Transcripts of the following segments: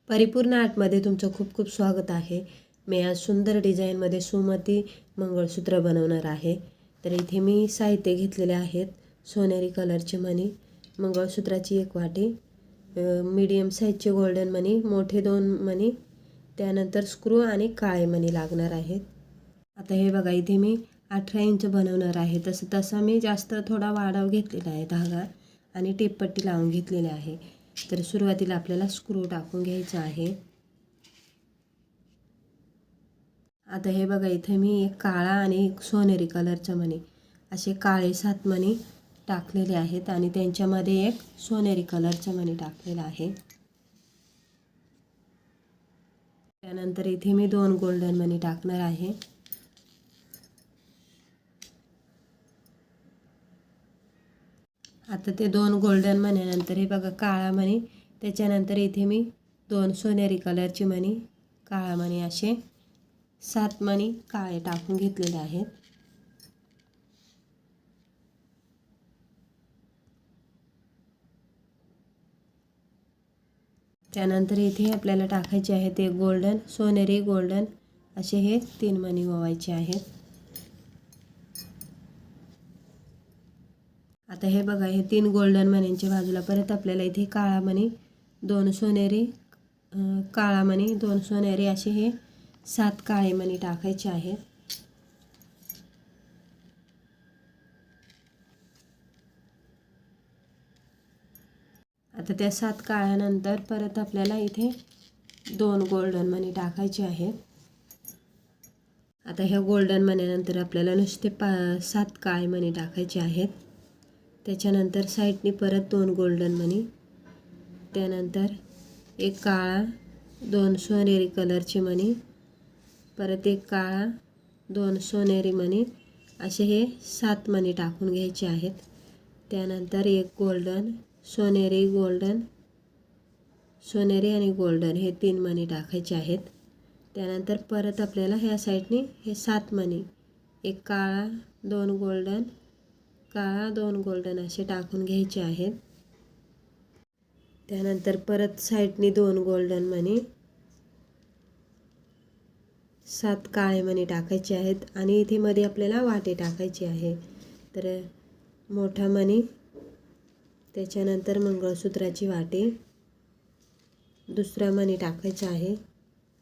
परिपूर्ण आर्टमध्ये तुमचं खूप खूप स्वागत आहे. मी आज सुंदर डिझाईनमध्ये सुमती मंगळसूत्र बनवणार आहे. तर इथे मी साहित्य घेतलेले आहेत. सोनेरी कलरचे मणी, मंगळसूत्राची एक वाटी, मीडियम साईजचे गोल्डन मणी, मोठे 2 मणी, त्यानंतर स्क्रू आणि काळे मणी लागणार आहेत. आता हे बघा, इथे मी 18 इंच बनवणार आहे. तसा मी जास्त थोडा वाढव घेतलेला आहे धागा आणि टिपपट्टी लावून घेतलेली आहे. तर सुरुवातीला आपल्याला स्क्रू टाकून घ्यायचा आहे. आता हे बघा, इथे मी एक काळा आणि एक सोनेरी कलरचा मणी, असे काळे 7 मणी टाकलेले आहेत आणि त्यांच्यामध्ये एक सोनेरी कलरचा मणी टाकलेला आहे. त्यानंतर इथे मी 2 गोल्डन मणी टाकणार आहे. आता ते 2 गोल्डन मण्यानंतर हे बघा काळा मणी, त्याच्यानंतर इथे मी 2 सोनेरी कलरचे मणी, काळा मणी, असे 7 मणी काळे टाकून घेतलेले आहेत. त्यानंतर इथे आपल्याला टाकायचे आहे ते गोल्डन, सोनेरी गोल्डन असे हे 3 मणी ओवायचे आहेत. आता हे बघा, हे 3 गोल्डन मण्यांच्या बाजूला परत आपल्याला इथे काळा मणी, 2 सोनेरी, काळा मणी, 2 सोनेरी, असे हे 7 काळे मणी टाकायचे आहेत. आता त्या 7 काळ्यानंतर परत आपल्याला इथे 2 गोल्डन मणी टाकायचे आहेत. आता ह्या गोल्डन मण्यानंतर आपल्याला नुसते 7 काळे मणी टाकायचे आहेत. त्याच्यानंतर साईडनी परत 2 गोल्डन मणी, त्यानंतर एक काळा, 2 सोनेरी कलरचे मणी, परत एक काळा, 2 सोनेरी मणी, असे हे 7 मणी टाकून घ्यायचे आहेत. त्यानंतर एक गोल्डन, सोनेरी, गोल्डन, सोनेरी आणि गोल्डन हे 3 मणी टाकायचे आहेत. त्यानंतर परत आपल्याला ह्या साईडनी हे 7 मणी, एक काळा, 2 गोल्डन, काळा, 2 गोल्डन असे टाकून घ्यायचे आहेत. त्यानंतर परत साईडनी 2 गोल्डन मणी, 7 काळे मणी टाकायचे आहेत आणि इथे मध्ये आपल्याला वाटे टाकायचे आहे. तर मोठा मणी, त्याच्यानंतर मंगळसूत्राची वाटी, दुसरा मणी टाकायचा आहे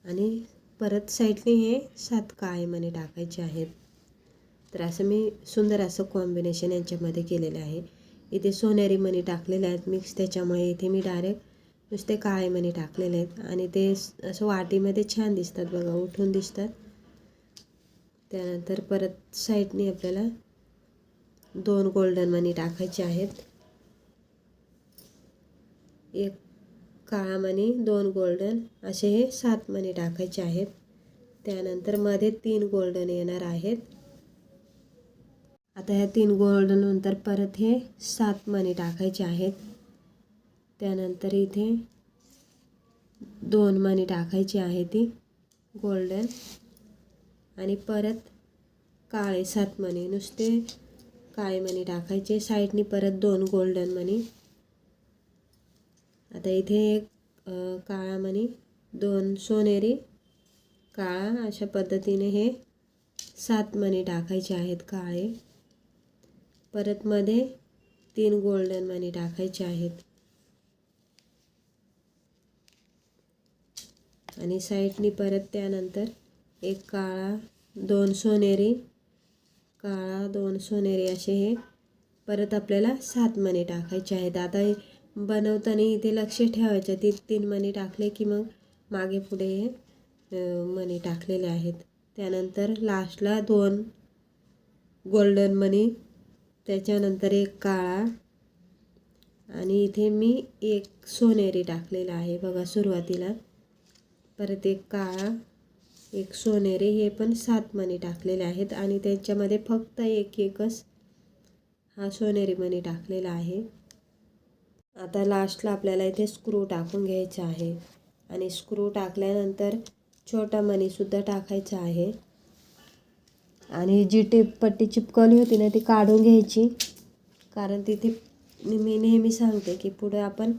आणि परत साईडने हे 7 काळे मणी टाकायचे आहेत. तर असं मी सुंदर असं कॉम्बिनेशन यांच्यामध्ये केलेलं आहे. इथे सोनेरी मणी टाकलेले आहेत मिक्स, त्याच्यामुळे इथे मी डायरेक्ट नुसते काळे मणी टाकलेले आहेत आणि ते असं वाटीमध्ये छान दिसतात बघा, उठून दिसतात. त्यानंतर परत साईडने आपल्याला 2 गोल्डन मणी टाकायचे आहेत. एक काळा मणी, 2 गोल्डन, असे हे 7 मणी टाकायचे आहेत. त्यानंतर मध्ये 3 गोल्डन येणार आहेत. आता ह्या 3 गोल्डन नंतर परत हे 7 मणी टाकायचे आहेत. त्यानंतर इथे 2 मणी टाकायची आहे ती गोल्डन आणि परत काळे 7 मणी, नुसते काळे मणी टाकायचे. साईडनी परत 2 गोल्डन मणी. आता इथे एक काळा मणी, 2 सोनेरी, काळा, अशा पद्धतीने हे 7 मणी टाकायचे आहेत काळे. परत मध्ये 3 गोल्डन मणी टाकायचे आहेत आणि साईडनी परत त्यानंतर एक काळा, 2 सोनेरी, काळा, 2 सोनेरी, असे हे परत आपल्याला 7 मणी टाकायचे आहेत. आता बनवताना इथे लक्ष ठेवायचं, 3 मणी टाकले की मग मागे पुढे हे मणी टाकलेले आहेत. त्यानंतर लास्टला 2 गोल्डन मणी, त्याच्यानंतर एक काळा आणि इथे मी एक सोनेरी टाकलेला आहे बघा सुरुवातीला. परत एक काळा, एक सोनेरी, हे पण 7 मणी टाकलेले आहेत आणि त्यांच्यामध्ये फक्त एकच हा सोनेरी मणी टाकलेला आहे. आता लास्टला आपल्याला इथे स्क्रू टाकून घ्यायचा आहे आणि स्क्रू टाकल्यानंतर छोटा मणीसुद्धा टाकायचा आहे आणि जी टिपपट्टी चिपकवली होती ना ती काढून घ्यायची, कारण तिथे मी नेहमी सांगते की पुढे आपण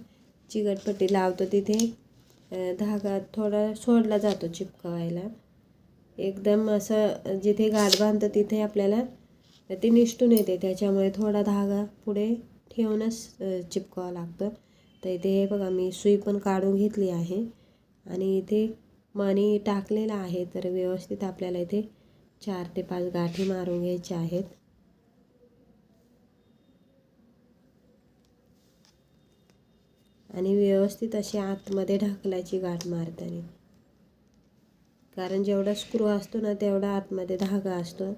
चिकटपट्टी लावतो तिथे धागा थोडा सोडला जातो चिपकवायला. एकदम असं जिथे गाठ बांधतं तिथे आपल्याला ते निसटून येते, त्याच्यामुळे थोडा धागा पुढे ठेवूनच चिपकावं लागतं. तर इथे हे बघा मी सुई पण काढून घेतली आहे आणि इथे मणी टाकलेला आहे. तर व्यवस्थित आपल्याला इथे 4 ते 5 गाठी मारून घ्यायच्या आहेत. आणि व्यवस्थित अशी आतमध्ये ढकलायची गाठ मारताना, कारण जेवढा स्क्रू असतो ना तेवढा आतमध्ये धागा असतो,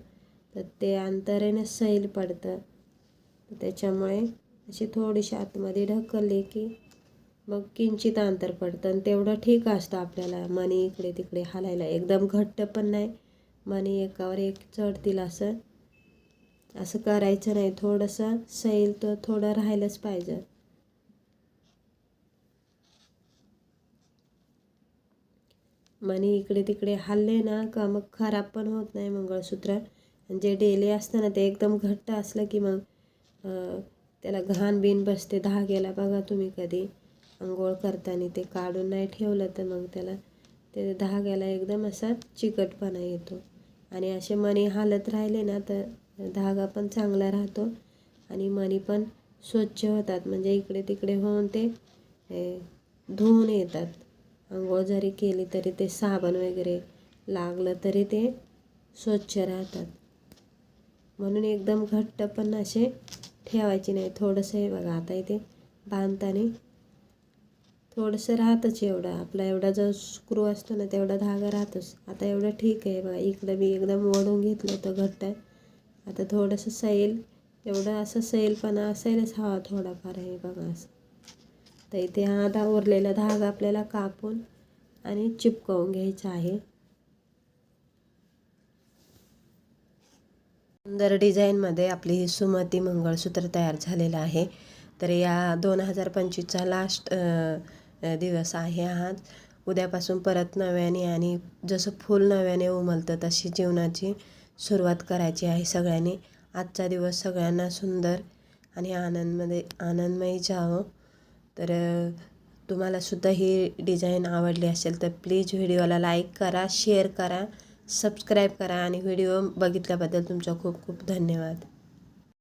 तर ते अंतराने सैल पडतं. त्याच्यामुळे अशी थोडीशी आतमध्ये ढकलली की मग किंचित अंतर पडतं आणि तेवढं ठीक असतं आपल्याला मणी इकडे तिकडे हालायला. एकदम घट्ट पण नाही, मणी एकावर एक चढतील असं करायचं नाही. थोडंसं सैल तर थोडं राहिलंच पाहिजे. मणी इकडे तिकडे हल्ले ना का मग खराब पण होत नाही मंगळसूत्र. जे डेली असतं ना ते एकदम घट्ट असलं की मग त्याला घाण बिन बसते धाग्याला. बघा तुम्ही कधी आंघोळ करताना ते काढून नाही ठेवलं तर मग त्याला ते धाग्याला एकदम असा चिकटपणा येतो. आणि असे मणी हालत राहिले ना तर धागा पण चांगला राहतो आणि मणी पण स्वच्छ होतात. म्हणजे इकडे तिकडे होऊन ते धुवून येतात. आंघोळ जरी केली तरी ते साबण वगैरे लागलं तरी ते स्वच्छ राहतात. म्हणून एकदम घट्ट पण असे ठेवायचे नाही. थोडंसं हे बघा आता इथे बांधताना थोडंसं राहतच, एवढं आपला एवढा जो स्क्रू असतो ना तेवढा धागा राहतोच. आता एवढं ठीक आहे बघा. इकडं मी एकदम ओढून घेतलं होतं घट्ट. आता थोडंसं सैल, एवढं असं सैलपणा असायलाच हवा थोडाफार आहे बघा असं. तर इथे हा उरलेला धागा आपल्याला कापून आणि चिपकवून घ्यायचा आहे. सुंदर डिझाईनमध्ये आपली ही सुमती मंगळसूत्र तयार झालेलं आहे. तर या 2025चा लास्ट दिवस आहे हा. उद्यापासून परत नव्याने आणि जसं फूल नव्याने उमलतं तशी जीवनाची सुरुवात करायची आहे सगळ्यांनी. आजचा दिवस सगळ्यांना सुंदर आणि आनंदमयी जावं. तर तुम्हालासुद्धा ही डिझाईन आवडली असेल तर प्लीज व्हिडिओला लाईक करा, शेअर करा, सबस्क्राईब करा आणि व्हिडिओ बघितल्याबद्दल तुमचा खूप खूप धन्यवाद.